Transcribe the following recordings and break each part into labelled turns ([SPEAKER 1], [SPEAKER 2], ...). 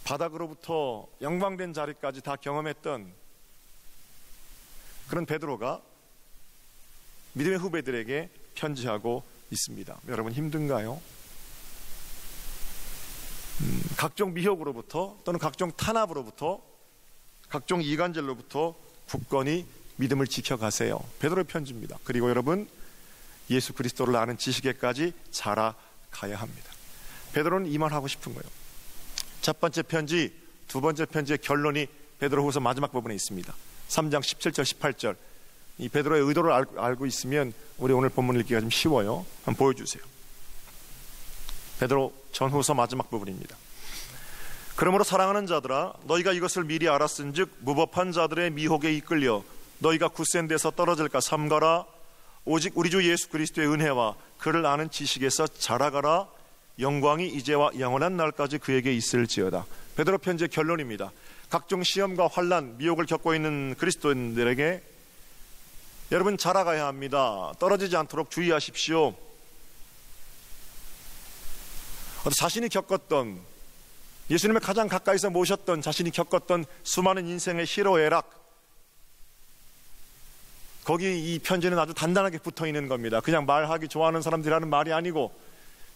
[SPEAKER 1] 바닥으로부터 영광된 자리까지 다 경험했던 그런 베드로가 믿음의 후배들에게 편지하고 있습니다. 여러분 힘든가요? 각종 미혹으로부터 또는 각종 탄압으로부터 각종 이간질로부터 굳건히 믿음을 지켜가세요. 베드로의 편지입니다. 그리고 여러분 예수 그리스도를 아는 지식에까지 자라가야 합니다. 베드로는 이 말 하고 싶은 거예요. 첫 번째 편지, 두 번째 편지의 결론이 베드로후서 마지막 부분에 있습니다. 3장 17절 18절. 이 베드로의 의도를 알고 있으면 우리 오늘 본문을 읽기가 좀 쉬워요. 한번 보여주세요. 베드로 전후서 마지막 부분입니다. 그러므로 사랑하는 자들아, 너희가 이것을 미리 알았은즉 무법한 자들의 미혹에 이끌려 너희가 굳센 데서 떨어질까 삼가라. 오직 우리 주 예수 그리스도의 은혜와 그를 아는 지식에서 자라가라. 영광이 이제와 영원한 날까지 그에게 있을지어다. 베드로 편지의 결론입니다. 각종 시험과 환난, 미혹을 겪고 있는 그리스도인들에게 여러분 자라가야 합니다. 떨어지지 않도록 주의하십시오. 자신이 겪었던, 예수님을 가장 가까이서 모셨던 자신이 겪었던 수많은 인생의 희로애락, 거기 이 편지는 아주 단단하게 붙어있는 겁니다. 그냥 말하기 좋아하는 사람들이 하는 말이 아니고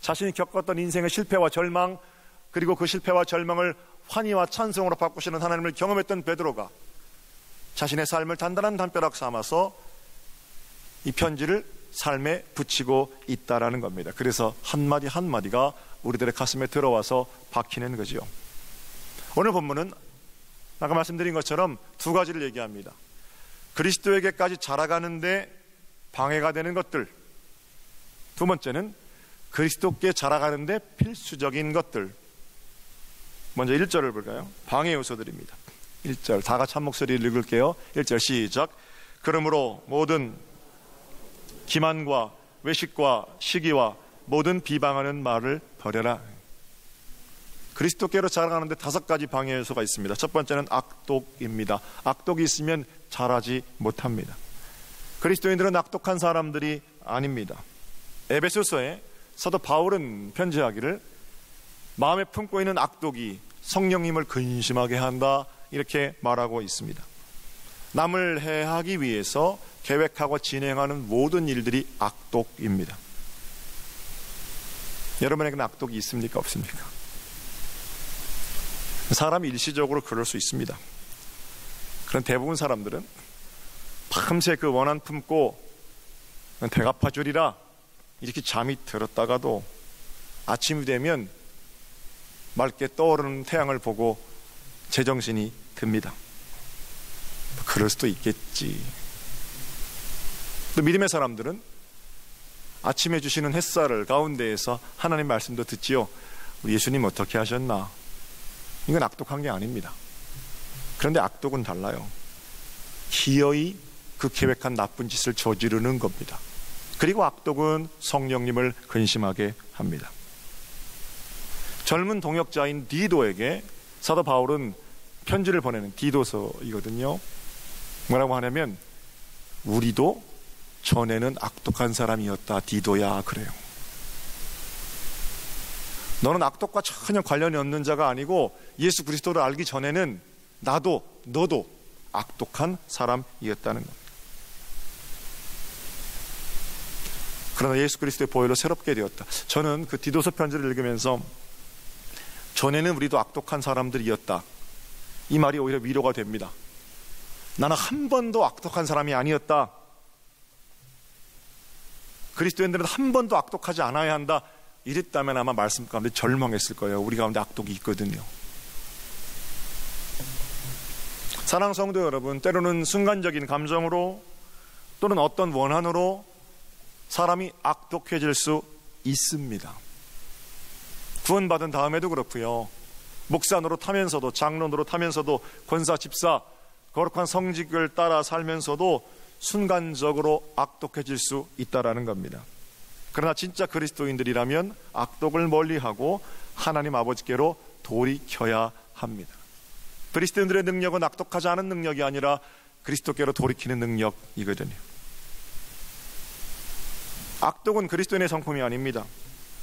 [SPEAKER 1] 자신이 겪었던 인생의 실패와 절망, 그리고 그 실패와 절망을 환희와 찬송으로 바꾸시는 하나님을 경험했던 베드로가 자신의 삶을 단단한 담벼락 삼아서 이 편지를 삶에 붙이고 있다라는 겁니다. 그래서 한마디 한마디가 우리들의 가슴에 들어와서 박히는 거지요. 오늘 본문은 아까 말씀드린 것처럼 두 가지를 얘기합니다. 그리스도에게까지 자라가는데 방해가 되는 것들, 두 번째는 그리스도께 자라가는데 필수적인 것들. 먼저 1절을 볼까요? 방해 요소들입니다. 1절 다 같이 한 목소리를 읽을게요. 1절 시작. 그러므로 모든 기만과 외식과 시기와 모든 비방하는 말을 버려라. 그리스도께로 자라가는데 5가지 방해 요소가 있습니다. 첫 번째는 악독입니다. 악독이 있으면 자라지 못합니다. 그리스도인들은 악독한 사람들이 아닙니다. 에베소서에 사도 바울은 편지하기를 마음에 품고 있는 악독이 성령님을 근심하게 한다, 이렇게 말하고 있습니다. 남을 해하기 위해서 계획하고 진행하는 모든 일들이 악독입니다. 여러분에게는 악독이 있습니까? 없습니까? 사람이 일시적으로 그럴 수 있습니다. 그런 대부분 사람들은 밤새 그 원한 품고 배가 파주리라 이렇게 잠이 들었다가도 아침이 되면 맑게 떠오르는 태양을 보고 제정신이 듭니다. 그럴 수도 있겠지. 또 믿음의 사람들은 아침에 주시는 햇살을 가운데에서 하나님 말씀도 듣지요. 우리 예수님 어떻게 하셨나? 이건 악독한 게 아닙니다. 그런데 악독은 달라요. 기어이 그 계획한 나쁜 짓을 저지르는 겁니다. 그리고 악독은 성령님을 근심하게 합니다. 젊은 동역자인 디도에게 사도 바울은 편지를 보내는 디도서이거든요. 뭐라고 하냐면 우리도 전에는 악독한 사람이었다 디도야, 그래요. 너는 악독과 전혀 관련이 없는 자가 아니고 예수 그리스도를 알기 전에는 나도 너도 악독한 사람이었다는 겁니다. 그러나 예수 그리스도의 보혈로 새롭게 되었다. 저는 그 디도서 편지를 읽으면서 전에는 우리도 악독한 사람들이었다, 이 말이 오히려 위로가 됩니다. 나는 한 번도 악독한 사람이 아니었다. 그리스도인들은 한 번도 악독하지 않아야 한다, 이랬다면 아마 말씀 가운데 절망했을 거예요. 우리 가운데 악독이 있거든요. 사랑하는 성도 여러분, 때로는 순간적인 감정으로 또는 어떤 원한으로 사람이 악독해질 수 있습니다. 구원받은 다음에도 그렇고요. 목사 노릇하면서도, 장로 노릇하면서도, 권사, 집사, 거룩한 성직을 따라 살면서도 순간적으로 악독해질 수 있다라는 겁니다. 그러나 진짜 그리스도인들이라면 악독을 멀리하고 하나님 아버지께로 돌이켜야 합니다. 그리스도인들의 능력은 악독하지 않은 능력이 아니라 그리스도께로 돌이키는 능력이거든요. 악독은 그리스도인의 성품이 아닙니다.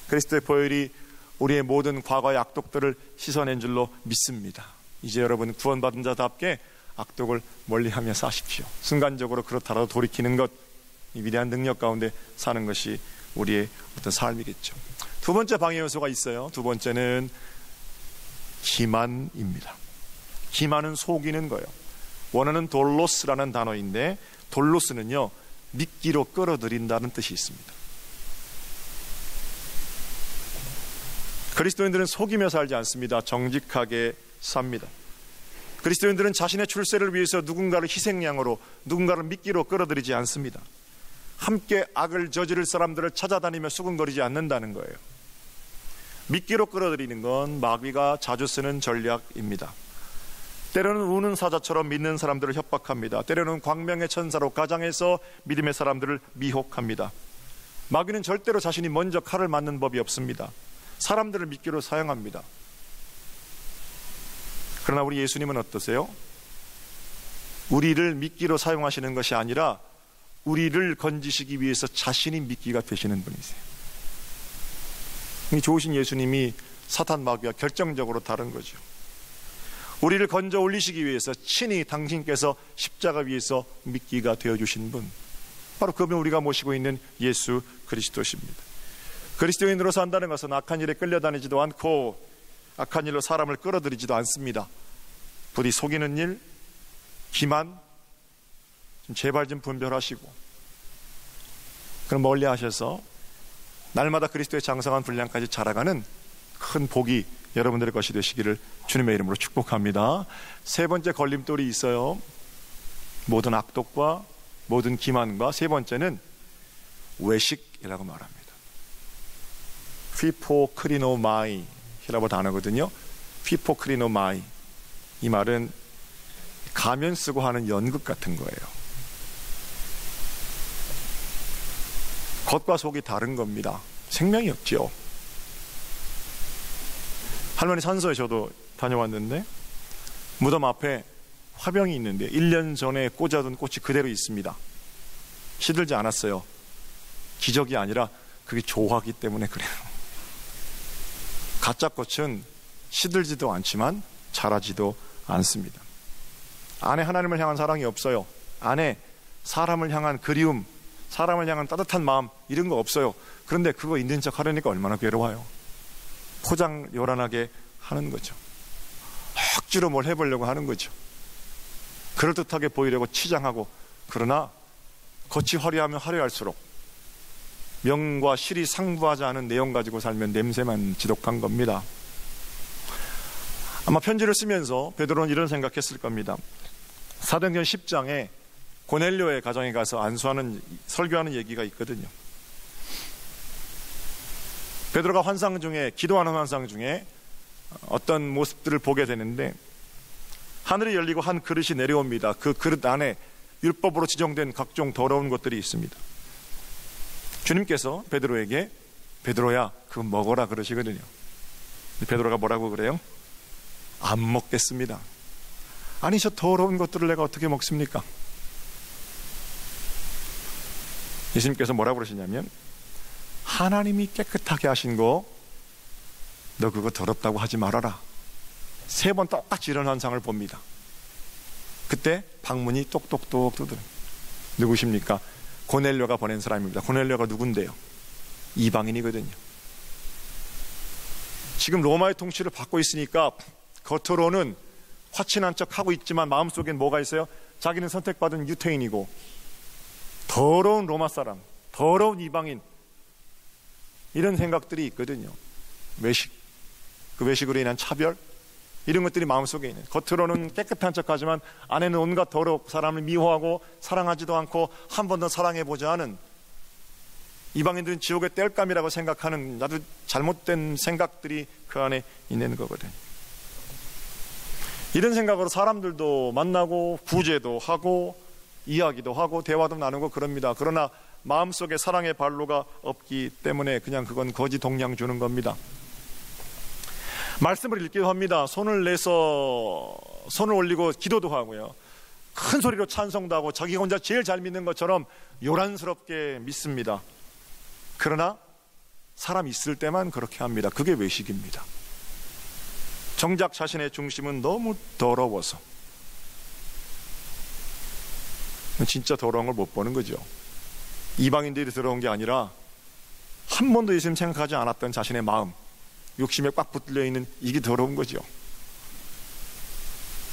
[SPEAKER 1] 그리스도의 보혈이 우리의 모든 과거의 악독들을 씻어낸 줄로 믿습니다. 이제 여러분 구원받은 자답게 악독을 멀리하며 사십시오. 순간적으로 그렇더라도 돌이키는 것, 이 위대한 능력 가운데 사는 것이 우리의 어떤 삶이겠죠. 두 번째 방해 요소가 있어요. 두 번째는 기만입니다. 기만은 속이는 거예요. 원어는 돌로스라는 단어인데, 돌로스는요 미끼로 끌어들인다는 뜻이 있습니다. 그리스도인들은 속이며 살지 않습니다. 정직하게 삽니다. 그리스도인들은 자신의 출세를 위해서 누군가를 희생양으로, 누군가를 미끼로 끌어들이지 않습니다. 함께 악을 저지를 사람들을 찾아다니며 수군거리지 않는다는 거예요. 미끼로 끌어들이는 건 마귀가 자주 쓰는 전략입니다. 때로는 우는 사자처럼 믿는 사람들을 협박합니다. 때로는 광명의 천사로 가장해서 믿음의 사람들을 미혹합니다. 마귀는 절대로 자신이 먼저 칼을 맞는 법이 없습니다. 사람들을 미끼로 사용합니다. 그러나 우리 예수님은 어떠세요? 우리를 미끼로 사용하시는 것이 아니라 우리를 건지시기 위해서 자신이 미끼가 되시는 분이세요. 이 좋으신 예수님이 사탄 마귀와 결정적으로 다른 거죠. 우리를 건져 올리시기 위해서 친히 당신께서 십자가 위에서 미끼가 되어주신 분, 바로 그분 우리가 모시고 있는 예수 그리스도십니다. 그리스도인으로 산다는 것은 악한 일에 끌려다니지도 않고 악한 일로 사람을 끌어들이지도 않습니다. 부디 속이는 일, 기만 좀 제발 좀 분별하시고, 그럼 멀리 하셔서 날마다 그리스도의 장성한 분량까지 자라가는 큰 복이 여러분들의 것이 되시기를 주님의 이름으로 축복합니다. 세 번째 걸림돌이 있어요. 모든 악독과 모든 기만과, 세 번째는 외식이라고 말합니다. 휘포크리노마이라고 단어거든요. 휘포크리노마이, 이 말은 가면 쓰고 하는 연극 같은 거예요. 겉과 속이 다른 겁니다. 생명이 없죠. 할머니 산소에 저도 다녀왔는데 무덤 앞에 화병이 있는데 1년 전에 꽂아둔 꽃이 그대로 있습니다. 시들지 않았어요. 기적이 아니라 그게 조화기 때문에 그래요. 가짜 꽃은 시들지도 않지만 자라지도 않습니다. 안에 하나님을 향한 사랑이 없어요. 안에 사람을 향한 그리움, 사람을 향한 따뜻한 마음, 이런 거 없어요. 그런데 그거 있는 척 하려니까 얼마나 괴로워요. 포장 요란하게 하는 거죠. 억지로 뭘 해보려고 하는 거죠. 그럴듯하게 보이려고 치장하고, 그러나 겉이 화려하면 화려할수록 명과 실이 상부하지 않은 내용 가지고 살면 냄새만 지독한 겁니다. 아마 편지를 쓰면서 베드로는 이런 생각했을 겁니다. 사도행전 10장에 고넬료의 가정에 가서 안수하는, 설교하는 얘기가 있거든요. 베드로가 환상 중에, 기도하는 환상 중에 어떤 모습들을 보게 되는데, 하늘이 열리고 한 그릇이 내려옵니다. 그 그릇 안에 율법으로 지정된 각종 더러운 것들이 있습니다. 주님께서 베드로에게 베드로야 그거 먹어라 그러시거든요. 베드로가 뭐라고 그래요? 안 먹겠습니다. 아니 저 더러운 것들을 내가 어떻게 먹습니까? 예수님께서 뭐라고 그러시냐면, 하나님이 깨끗하게 하신 거 너 그거 더럽다고 하지 말아라. 3번 똑같이 이런 환상을 봅니다. 그때 방문이 똑똑똑 두드려. 누구십니까? 고넬료가 보낸 사람입니다. 고넬료가 누군데요? 이방인이거든요. 지금 로마의 통치를 받고 있으니까 겉으로는 화친한 척 하고 있지만 마음속엔 뭐가 있어요? 자기는 선택받은 유태인이고 더러운 로마 사람, 더러운 이방인, 이런 생각들이 있거든요. 외식, 그 외식으로 인한 차별, 이런 것들이 마음속에 있는, 겉으로는 깨끗한 척하지만 안에는 온갖 더럽고 사람을 미워하고 사랑하지도 않고 한 번 더 사랑해보자 하는, 이방인들은 지옥의 땔감이라고 생각하는 아주 잘못된 생각들이 그 안에 있는 거거든요. 이런 생각으로 사람들도 만나고 구제도 하고 이야기도 하고 대화도 나누고 그럽니다. 그러나 마음속에 사랑의 발로가 없기 때문에 그냥 그건 거지 동량 주는 겁니다. 말씀을 읽기도 합니다. 손을 내서 손을 올리고 기도도 하고요. 큰 소리로 찬송도 하고 자기 혼자 제일 잘 믿는 것처럼 요란스럽게 믿습니다. 그러나 사람 있을 때만 그렇게 합니다. 그게 외식입니다. 정작 자신의 중심은 너무 더러워서 진짜 더러운 걸 못 보는 거죠. 이방인들이 더러운 게 아니라 한 번도 예수님 생각하지 않았던 자신의 마음, 욕심에 꽉 붙들려 있는 이게 더러운 거죠.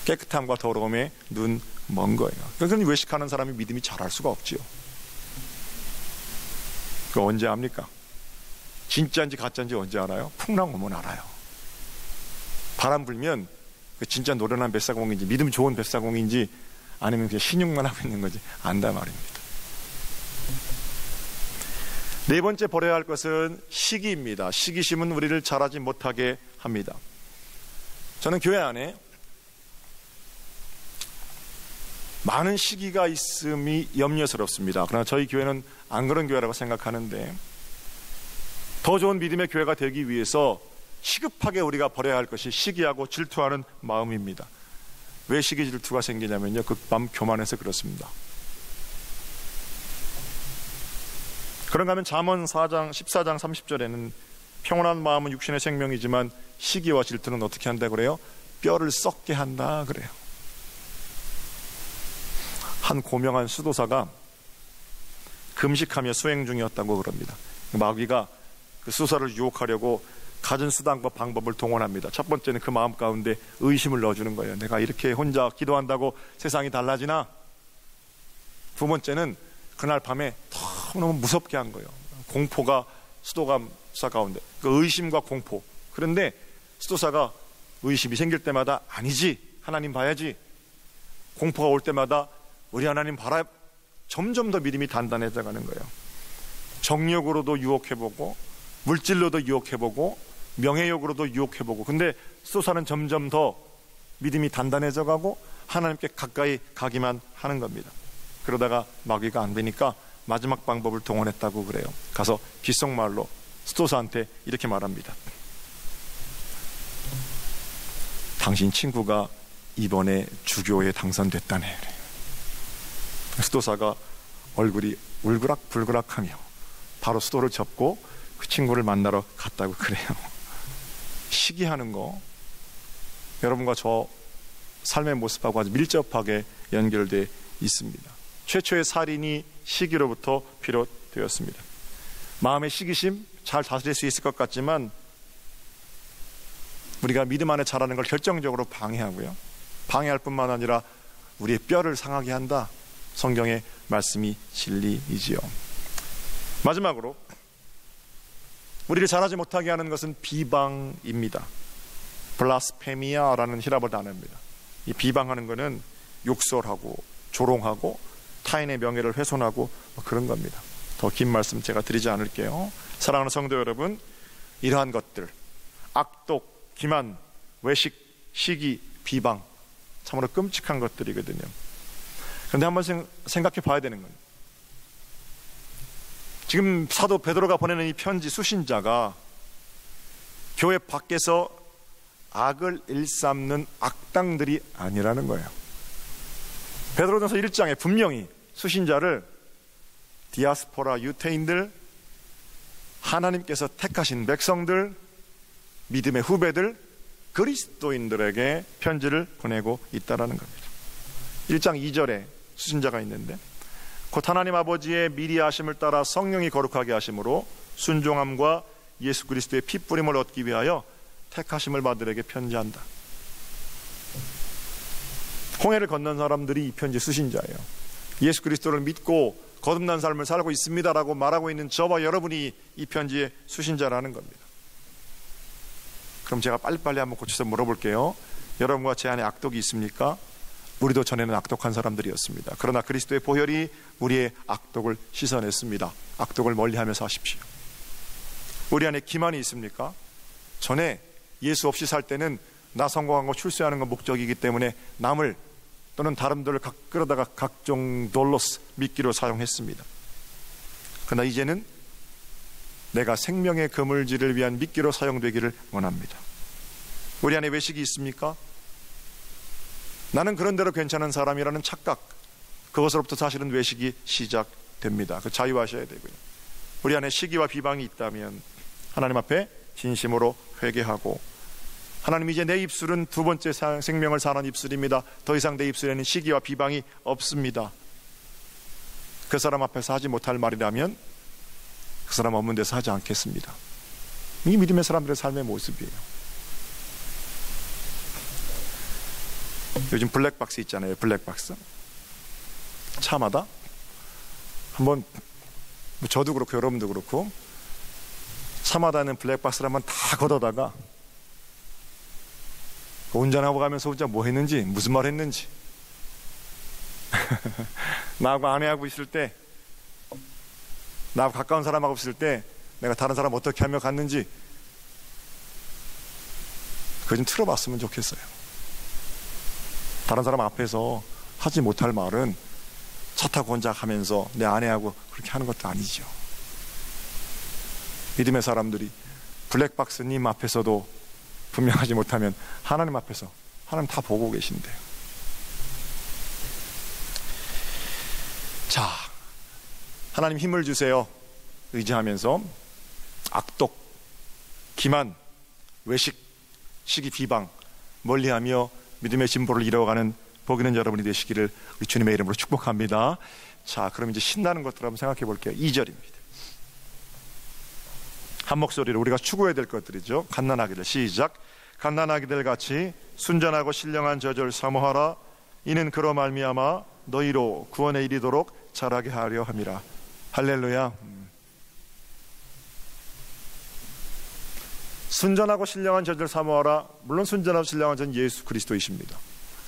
[SPEAKER 1] 깨끗함과 더러움에 눈 먼 거예요. 그러니까 외식하는 사람이 믿음이 자랄 수가 없지요. 그 언제 압니까? 진짜인지 가짜인지 언제 알아요? 풍랑 오면 알아요. 바람 불면 진짜 노련한 뱃사공인지 믿음 좋은 뱃사공인지 아니면 그냥 신용만 하고 있는 건지 안다 말입니다. 네 번째 버려야 할 것은 시기입니다. 시기심은 우리를 자라지 못하게 합니다. 저는 교회 안에 많은 시기가 있음이 염려스럽습니다. 그러나 저희 교회는 안 그런 교회라고 생각하는데, 더 좋은 믿음의 교회가 되기 위해서 시급하게 우리가 버려야 할 것이 시기하고 질투하는 마음입니다. 왜 시기 질투가 생기냐면요, 그 마음 교만해서 그렇습니다. 그런가 하면 잠언 14장 30절에는 평온한 마음은 육신의 생명이지만 시기와 질투는 어떻게 한다 그래요? 뼈를 썩게 한다 그래요. 한 고명한 수도사가 금식하며 수행 중이었다고 그럽니다. 마귀가 그 수도사를 유혹하려고 갖은 수단과 방법을 동원합니다. 첫 번째는 그 마음 가운데 의심을 넣어주는 거예요. 내가 이렇게 혼자 기도한다고 세상이 달라지나? 두 번째는 그날 밤에 너무 무섭게 한 거예요. 공포가 수도사 가운데, 그 의심과 공포. 그런데 수도사가 의심이 생길 때마다 아니지, 하나님 봐야지, 공포가 올 때마다 우리 하나님 봐라, 점점 더 믿음이 단단해져 가는 거예요. 정력으로도 유혹해보고 물질로도 유혹해보고 명예욕으로도 유혹해보고, 근데 수도사는 점점 더 믿음이 단단해져 가고 하나님께 가까이 가기만 하는 겁니다. 그러다가 마귀가 안 되니까 마지막 방법을 동원했다고 그래요. 가서 귓속말로 수도사한테 이렇게 말합니다. 당신 친구가 이번에 주교에 당선됐다네. 수도사가 얼굴이 울그락불그락하며 바로 수도를 접고 그 친구를 만나러 갔다고 그래요. 시기하는 거, 여러분과 저 삶의 모습하고 아주 밀접하게 연결되어 있습니다. 최초의 살인이 시기로부터 비롯되었습니다. 마음의 시기심 잘 다스릴 수 있을 것 같지만 우리가 믿음 안에 자라는 걸 결정적으로 방해하고요, 방해할 뿐만 아니라 우리의 뼈를 상하게 한다. 성경의 말씀이 진리이지요. 마지막으로 우리를 자라지 못하게 하는 것은 비방입니다. 블라스페미아라는 히라보 단어입니다. 이 비방하는 것은 욕설하고 조롱하고 타인의 명예를 훼손하고 그런 겁니다. 더 긴 말씀 제가 드리지 않을게요. 사랑하는 성도 여러분, 이러한 것들, 악독, 기만, 외식, 시기, 비방, 참으로 끔찍한 것들이거든요. 그런데 한번 생각해 봐야 되는 겁니다. 지금 사도 베드로가 보내는 이 편지 수신자가 교회 밖에서 악을 일삼는 악당들이 아니라는 거예요. 베드로전서 1장에 분명히 수신자를 디아스포라 유태인들, 하나님께서 택하신 백성들, 믿음의 후배들, 그리스도인들에게 편지를 보내고 있다는 겁니다. 1장 2절에 수신자가 있는데, 곧 하나님 아버지의 미리 하심을 따라 성령이 거룩하게 하심으로 순종함과 예수 그리스도의 피 뿌림을 얻기 위하여 택하심을 받으려게 편지한다. 홍해를 건넌 사람들이 이 편지 수신자예요. 예수 그리스도를 믿고 거듭난 삶을 살고 있습니다라고 말하고 있는 저와 여러분이 이 편지의 수신자라는 겁니다. 그럼 제가 빨리빨리 한번 고쳐서 물어볼게요. 여러분과 제 안에 악독이 있습니까? 우리도 전에는 악독한 사람들이었습니다. 그러나 그리스도의 보혈이 우리의 악독을 씻어냈습니다. 악독을 멀리하면서 하십시오. 우리 안에 기만이 있습니까? 전에 예수 없이 살 때는 나 성공한 거 출세하는 건 목적이기 때문에 남을 또는 다른들을 끌어다가 각종 돌로스, 미끼로 사용했습니다. 그러나 이제는 내가 생명의 그물질을 위한 미끼로 사용되기를 원합니다. 우리 안에 외식이 있습니까? 나는 그런 대로 괜찮은 사람이라는 착각, 그것으로부터 사실은 외식이 시작됩니다. 그 자유하셔야 되고요. 우리 안에 시기와 비방이 있다면 하나님 앞에 진심으로 회개하고, 하나님, 이제 내 입술은 두 번째 생명을 사는 입술입니다. 더 이상 내 입술에는 시기와 비방이 없습니다. 그 사람 앞에서 하지 못할 말이라면 그 사람 없는 데서 하지 않겠습니다. 이 믿음의 사람들의 삶의 모습이에요. 요즘 블랙박스 있잖아요. 블랙박스. 차마다 한번, 저도 그렇고 여러분도 그렇고, 차마다 있는 블랙박스를 한번 다 걷어다가 운전하고 가면서 혼자 뭐 했는지, 무슨 말 했는지, 나하고 아내하고 있을 때, 나하고 가까운 사람하고 있을 때 내가 다른 사람 어떻게 하며 갔는지 그거 좀 틀어봤으면 좋겠어요. 다른 사람 앞에서 하지 못할 말은 차 타고 혼자 가면서 내 아내하고 그렇게 하는 것도 아니죠. 믿음의 사람들이 블랙박스님 앞에서도 분명하지 못하면 하나님 앞에서 하나님 다 보고 계신대요. 자, 하나님 힘을 주세요 의지하면서 악독, 기만, 외식, 시기, 비방 멀리하며 믿음의 진보를 이뤄가는 복 있는 여러분이 되시기를 우리 주님의 이름으로 축복합니다. 자, 그럼 이제 신나는 것들 한번 생각해 볼게요. 2절입니다. 한 목소리로 우리가 추구해야 될 것들이죠. 갓난아기들, 시작. 갓난아기들 같이 순전하고 신령한 저절 사모하라. 이는 그로 말미암아 너희로 구원에 이르도록 자라게 하려 함이라. 할렐루야. 순전하고 신령한 저절 사모하라. 물론 순전하고 신령한 전 예수 그리스도이십니다.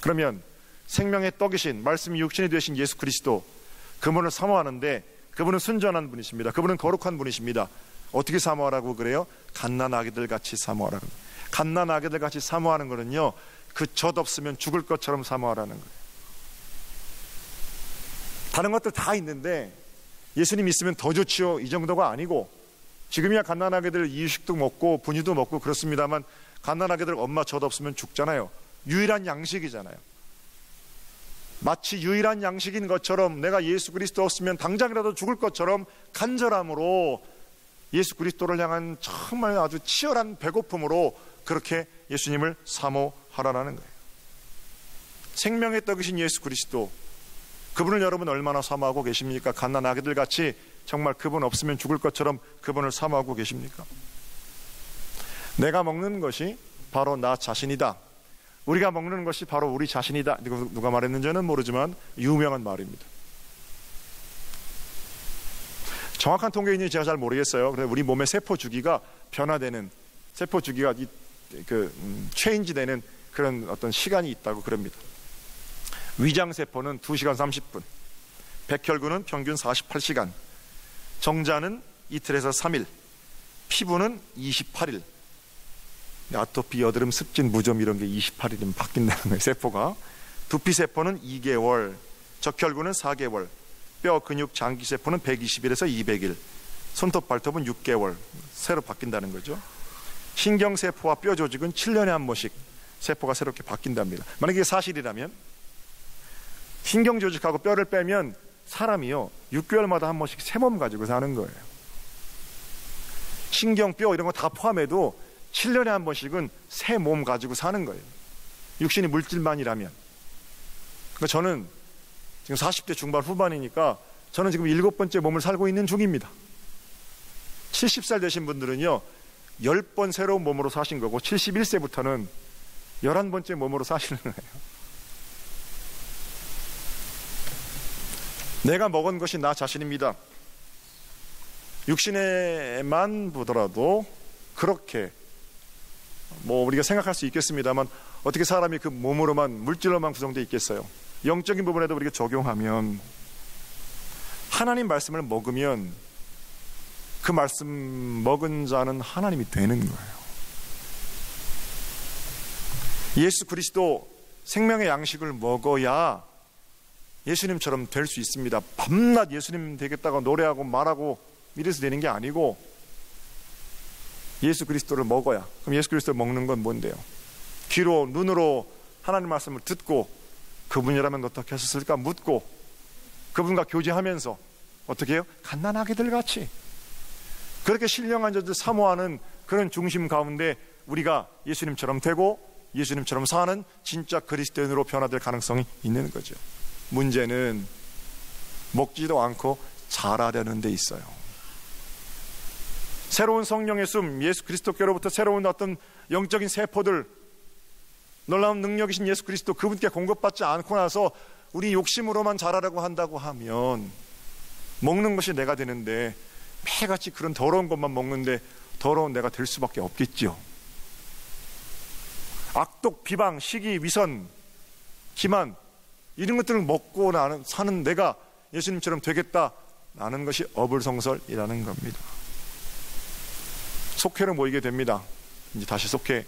[SPEAKER 1] 그러면 생명의 떡이신, 말씀이 육신이 되신 예수 그리스도, 그분을 사모하는데 그분은 순전한 분이십니다. 그분은 거룩한 분이십니다. 어떻게 사모하라고 그래요? 갓난아기들 같이 사모하라고. 갓난아기들 같이 사모하는 거는요, 그 젖 없으면 죽을 것처럼 사모하라는 거예요. 다른 것들 다 있는데 예수님 있으면 더 좋지요, 이 정도가 아니고, 지금이야 갓난아기들 이유식도 먹고 분유도 먹고 그렇습니다만 갓난아기들 엄마 젖 없으면 죽잖아요. 유일한 양식이잖아요. 마치 유일한 양식인 것처럼 내가 예수 그리스도 없으면 당장이라도 죽을 것처럼 간절함으로 예수 그리스도를 향한 정말 아주 치열한 배고픔으로 그렇게 예수님을 사모하라는 거예요. 생명의 떡이신 예수 그리스도, 그분을 여러분 얼마나 사모하고 계십니까? 갓난아기들 같이 정말 그분 없으면 죽을 것처럼 그분을 사모하고 계십니까? 내가 먹는 것이 바로 나 자신이다. 우리가 먹는 것이 바로 우리 자신이다. 누가 말했는지는 모르지만 유명한 말입니다. 정확한 통계인지 제가 잘 모르겠어요. 그런데 우리 몸의 세포 주기가 변화되는, 세포 주기가 체인지 되는 그런 어떤 시간이 있다고 그럽니다. 위장세포는 2시간 30분, 백혈구는 평균 48시간, 정자는 이틀에서 3일, 피부는 28일, 아토피, 여드름, 습진, 무좀 이런 게 28일이면 바뀐다는 거예요. 세포가. 두피세포는 2개월, 적혈구는 4개월, 뼈, 근육, 장기세포는 120일에서 200일, 손톱, 발톱은 6개월 새로 바뀐다는 거죠. 신경세포와 뼈 조직은 7년에 한 번씩 세포가 새롭게 바뀐답니다. 만약에 이게 사실이라면 신경조직하고 뼈를 빼면 사람이요 6개월마다 한 번씩 새 몸 가지고 사는 거예요. 신경, 뼈 이런 거 다 포함해도 7년에 한 번씩은 새 몸 가지고 사는 거예요. 육신이 물질만이라면. 그러니까 저는 지금 40대 중반 후반이니까 저는 지금 7번째 몸을 살고 있는 중입니다. 70살 되신 분들은요 10번 새로운 몸으로 사신 거고 71세부터는 11번째 몸으로 사시는 거예요. 내가 먹은 것이 나 자신입니다. 육신에만 보더라도 그렇게 우리가 생각할 수 있겠습니다만 어떻게 사람이 그 몸으로만, 물질로만 구성되어 있겠어요. 영적인 부분에도 우리가 적용하면, 하나님 말씀을 먹으면 그 말씀 먹은 자는 하나님이 되는 거예요. 예수 그리스도 생명의 양식을 먹어야 예수님처럼 될 수 있습니다. 밤낮 예수님 되겠다고 노래하고 말하고 이래서 되는 게 아니고, 예수 그리스도를 먹어야. 그럼 예수 그리스도를 먹는 건 뭔데요? 귀로, 눈으로 하나님 말씀을 듣고, 그분이라면 어떻게 하셨을까 묻고, 그분과 교제하면서 어떻게 해요? 갓난아기들 같이 그렇게 신령한 저들 사모하는 그런 중심 가운데 우리가 예수님처럼 되고 예수님처럼 사는 진짜 그리스도인으로 변화될 가능성이 있는 거죠. 문제는 먹지도 않고 자라려는 데 있어요. 새로운 성령의 숨, 예수 그리스도께로부터 새로운 어떤 영적인 세포들, 놀라운 능력이신 예수 그리스도 그분께 공급받지 않고 나서 우리 욕심으로만 자라려고 한다고 하면 먹는 것이 내가 되는데 매같이 그런 더러운 것만 먹는데 더러운 내가 될 수밖에 없겠죠. 악독, 비방, 시기, 위선, 기만 이런 것들을 먹고 사는 내가 예수님처럼 되겠다라는 것이 어불성설이라는 겁니다. 속회로 모이게 됩니다. 이제 다시 속회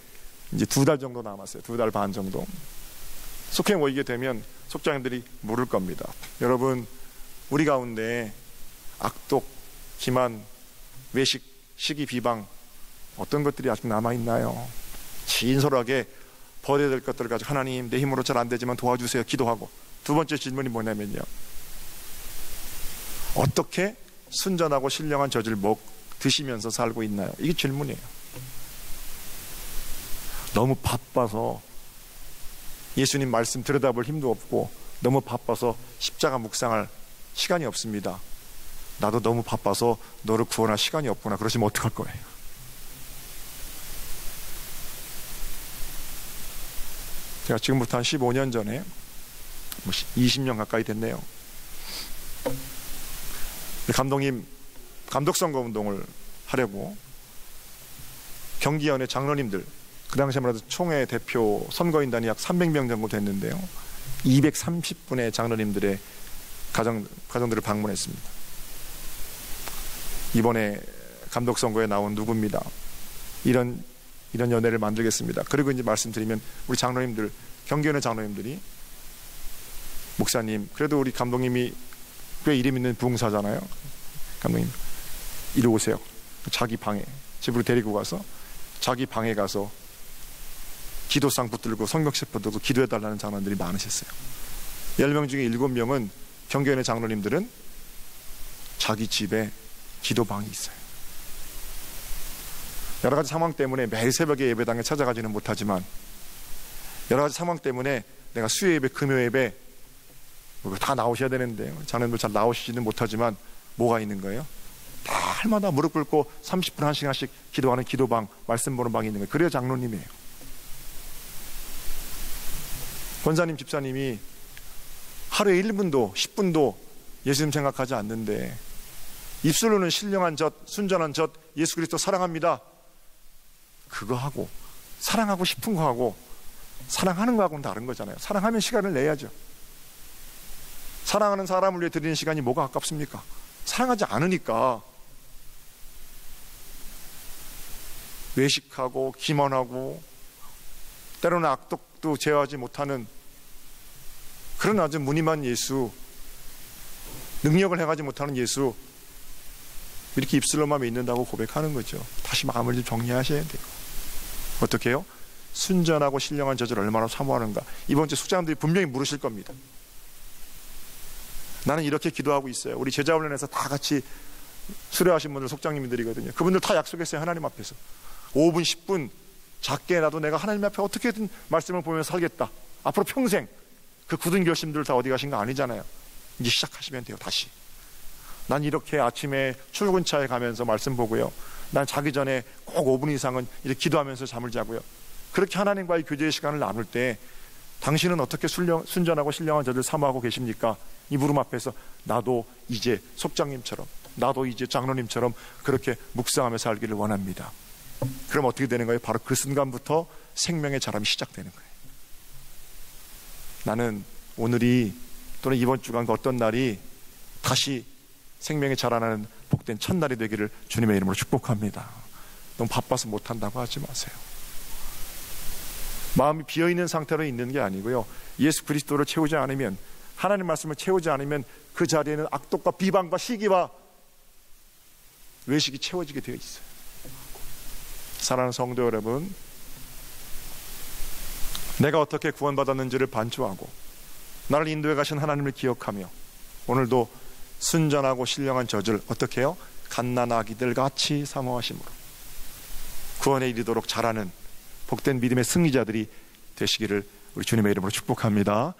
[SPEAKER 1] 이제 2달 정도 남았어요. 2달 반 정도. 속회 모이게 되면 속장님들이 물을 겁니다. 여러분, 우리 가운데 악독, 기만, 외식, 시기, 비방 어떤 것들이 아직 남아있나요? 진솔하게 버려야 될 것들을 가지고 하나님 내 힘으로 잘 안 되지만 도와주세요 기도하고, 두 번째 질문이 뭐냐면요, 어떻게 순전하고 신령한 젖을 드시면서 살고 있나요? 이게 질문이에요. 너무 바빠서 예수님 말씀 들여다볼 힘도 없고 너무 바빠서 십자가 묵상할 시간이 없습니다. 나도 너무 바빠서 너를 구원할 시간이 없구나. 그러시면 어떡할 거예요? 제가 지금부터 한 15년 전에 20년 가까이 됐네요. 감독님 감독선거 운동을 하려고 경기연의 장로님들, 그 당시에만 해도 총회 대표 선거인단이 약 300명 정도 됐는데요, 230분의 장로님들의 가정들을 방문했습니다. 이번에 감독선거에 나온 누구입니다. 이런 연회를 만들겠습니다. 그리고 이제 말씀드리면 우리 장로님들, 경기연의 장로님들이, 목사님 그래도 우리 감독님이 꽤 이름 있는 부흥사잖아요. 감독님 이리 오세요. 자기 방에, 집으로 데리고 가서 자기 방에 가서 기도상 붙들고 성경책 붙들고 기도해달라는 장로님들이 많으셨어요. 10명 중에 7명은 경기연의 장로님들은 자기 집에 기도방이 있어요. 여러 가지 상황 때문에 매일 새벽에 예배당에 찾아가지는 못하지만, 여러 가지 상황 때문에 내가 수요 예배, 금요 예배 다 나오셔야 되는데 장로님들 잘 나오시지는 못하지만 뭐가 있는 거예요? 날마다 무릎 꿇고 30분 1시간씩 기도하는 기도방, 말씀 보는 방이 있는 거예요. 그래야 장로님이에요. 권사님, 집사님이 하루에 1분도 10분도 예수님 생각하지 않는데 입술로는 신령한 젖, 순전한 젖, 예수 그리스도 사랑합니다, 그거 하고 사랑하고 싶은 거 하고 사랑하는 거하고는 다른 거잖아요. 사랑하면 시간을 내야죠. 사랑하는 사람을 위해 드리는 시간이 뭐가 아깝습니까? 사랑하지 않으니까 외식하고 기만하고 때로는 악독도 제어하지 못하는 그런 아주 무늬만 예수, 능력을 행하지 못하는 예수, 이렇게 입술로만 믿는다고 고백하는 거죠. 다시 마음을 좀 정리하셔야 돼요. 어떻게 해요? 순전하고 신령한 젖을 얼마나 사모하는가. 이번 주 숙장님들이 분명히 물으실 겁니다. 나는 이렇게 기도하고 있어요. 우리 제자훈련에서 다 같이 수료하신 분들 속장님들이거든요. 그분들 다 약속했어요. 하나님 앞에서 5분 10분 작게 나도 내가 하나님 앞에 어떻게든 말씀을 보면서 살겠다. 앞으로 평생. 그 굳은 결심들 다 어디 가신 거 아니잖아요. 이제 시작하시면 돼요. 다시. 난 이렇게 아침에 출근차에 가면서 말씀 보고요, 난 자기 전에 꼭 5분 이상은 이렇게 기도하면서 잠을 자고요. 그렇게 하나님과의 교제의 시간을 나눌 때 당신은 어떻게 순전하고 신령한 저를 사모하고 계십니까? 이 무릎 앞에서 나도 이제 속장님처럼, 나도 이제 장로님처럼 그렇게 묵상하며 살기를 원합니다. 그럼 어떻게 되는 거예요? 바로 그 순간부터 생명의 자람이 시작되는 거예요. 나는 오늘이 또는 이번 주간 어떤 날이 다시 생명이 자라나는 복된 첫날이 되기를 주님의 이름으로 축복합니다. 너무 바빠서 못한다고 하지 마세요. 마음이 비어있는 상태로 있는 게 아니고요, 예수 그리스도를 채우지 않으면, 하나님 말씀을 채우지 않으면 그 자리에는 악독과 비방과 시기와 외식이 채워지게 되어 있어요. 사랑하는 성도 여러분, 내가 어떻게 구원받았는지를 반추하고 나를 인도해 가신 하나님을 기억하며 오늘도 순전하고 신령한 젖을 어떻게 해요? 갓난아기들 같이 사모하심으로 구원에 이르도록 자라는 복된 믿음의 승리자들이 되시기를 우리 주님의 이름으로 축복합니다.